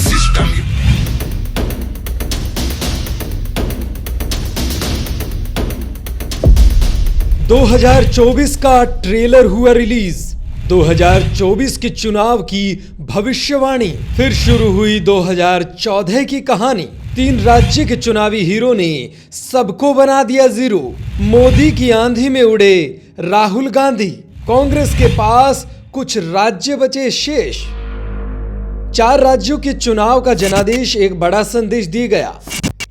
System 2024 का trailer हुआ release. 2024 के चुनाव की भविष्यवाणी। फिर शुरू हुई 2014 की कहानी। 3 राज्य के चुनावी हीरो ने सबको बना दिया जीरो। मोदी की आंधी में उड़े राहुल गांधी। कांग्रेस के पास कुछ राज्य बचे शेष। 4 राज्यों के चुनाव का जनादेश एक बड़ा संदेश दिया गया।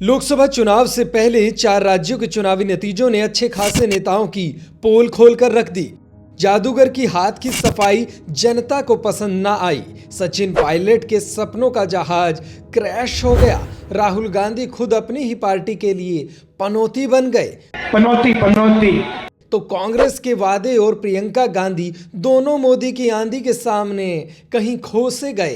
लोकसभा चुनाव से पहले 4 राज्यों के चुनावी नतीजों ने अच्छे खासे नेताओं की पोल खोलकर रख दी। जादूगर की हाथ की सफाई जनता को पसंद ना आई। सचिन पायलट के सपनों का जहाज क्रैश हो गया। राहुल गांधी खुद अपनी ही पार्टी के लिए पनौती बन गए। पनौती तो कांग्रेस के वादे और प्रियंका गांधी दोनों मोदी की आंधी के सामने कहीं खो से गए।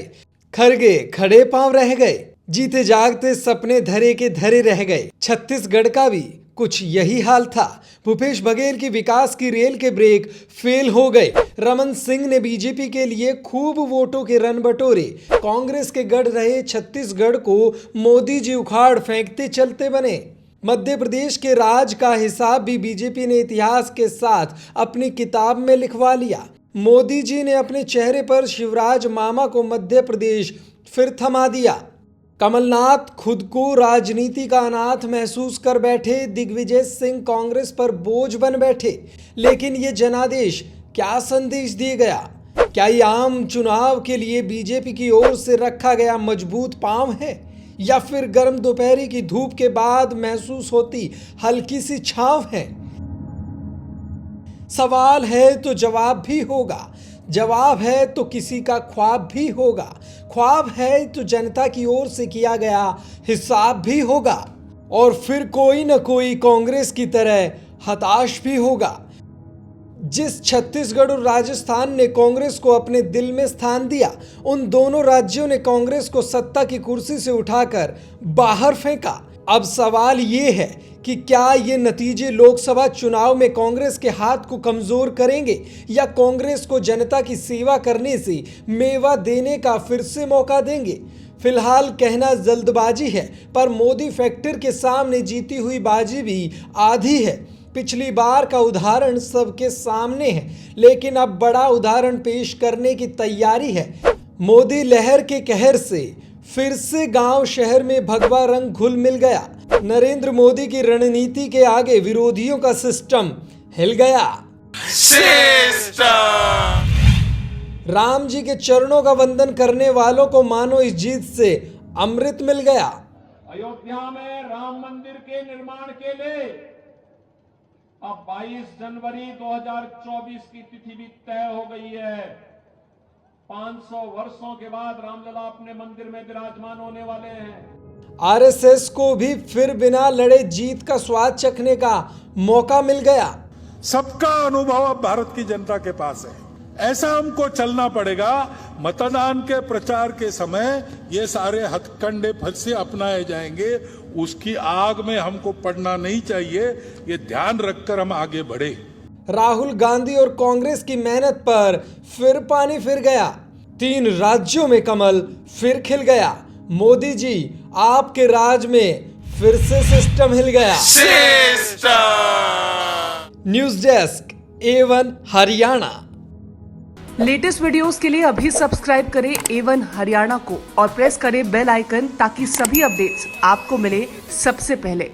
खरगे खड़े पांव रह गए। जीते जागते सपने धरे के धरे रह गए। छत्तीसगढ़ का भी कुछ यही हाल था। भूपेश बघेल की विकास की रेल के ब्रेक फेल हो गए। रमन सिंह ने बीजेपी के लिए खूब वोटों के रन बटोरे। कांग्रेस के गढ़ रहे छत्तीसगढ़ को मोदी जी उखाड़ फेंकते चलते बने। मध्य प्रदेश के राज का हिसाब भी बीजेपी ने इतिहास के साथ अपनी किताब में लिखवा लिया। मोदी जी ने अपने चेहरे पर शिवराज मामा को मध्य प्रदेश फिर थमा दिया। कमलनाथ खुद को राजनीति का अनाथ महसूस कर बैठे। दिग्विजय सिंह कांग्रेस पर बोझ बन बैठे। लेकिन ये जनादेश क्या संदेश दिया गया? क्या ये आम चुनाव के लिए बीजेपी की ओर से रखा गया मजबूत पांव है, या फिर गर्म दोपहरी की धूप के बाद महसूस होती हल्की सी छांव है? सवाल है तो जवाब भी होगा। जवाब है तो किसी का ख्वाब भी होगा। ख्वाब है तो जनता की ओर से किया गया हिसाब भी होगा। और फिर कोई न कोई कांग्रेस की तरह हताश भी होगा। जिस छत्तीसगढ़ और राजस्थान ने कांग्रेस को अपने दिल में स्थान दिया, उन दोनों राज्यों ने कांग्रेस को सत्ता की कुर्सी से उठाकर बाहर फेंका। अब सवाल ये है कि क्या ये नतीजे लोकसभा चुनाव में कांग्रेस के हाथ को कमजोर करेंगे, या कांग्रेस को जनता की सेवा करने से मेवा देने का फिर से मौका देंगे? फिलहाल कहना जल्दबाजी है, पर मोदी फैक्टर के सामने जीती हुई बाजी भी आधी है। पिछली बार का उदाहरण सबके सामने है, लेकिन अब बड़ा उदाहरण पेश करने की तैयारी है। मोदी लहर के कहर से फिर से गांव शहर में भगवा रंग घुल मिल गया। नरेंद्र मोदी की रणनीति के आगे विरोधियों का सिस्टम हिल गया। राम जी के चरणों का वंदन करने वालों को मानो इस जीत से अमृत मिल गया। अयोध्या में राम मंदिर के निर्माण के लिए अब 22 जनवरी 2024 की तिथि भी तय हो गई है। 500 वर्षों के बाद रामलला अपने मंदिर में विराजमान होने वाले हैं। आरएसएस को भी फिर बिना लड़े जीत का स्वाद चखने का मौका मिल गया। सबका अनुभव अब भारत की जनता के पास है। ऐसा हमको चलना पड़ेगा। मतदान के प्रचार के समय ये सारे हथकंडे फिर से अपनाए जाएंगे। उसकी आग में हमको पड़ना नहीं चाहिए। ये ध्यान रखकर हम आगे बढ़े। राहुल गांधी और कांग्रेस की मेहनत पर फिर पानी फिर गया। 3 राज्यों में कमल फिर खिल गया। मोदी जी आपके राज में फिर से सिस्टम हिल गया। News desk A1 Haryana. Latest videos के लिए अभी सब्सक्राइब करें A1 हरियाणा को और प्रेस करें बेल आइकन, ताकि सभी अपडेट्स आपको मिले सबसे पहले।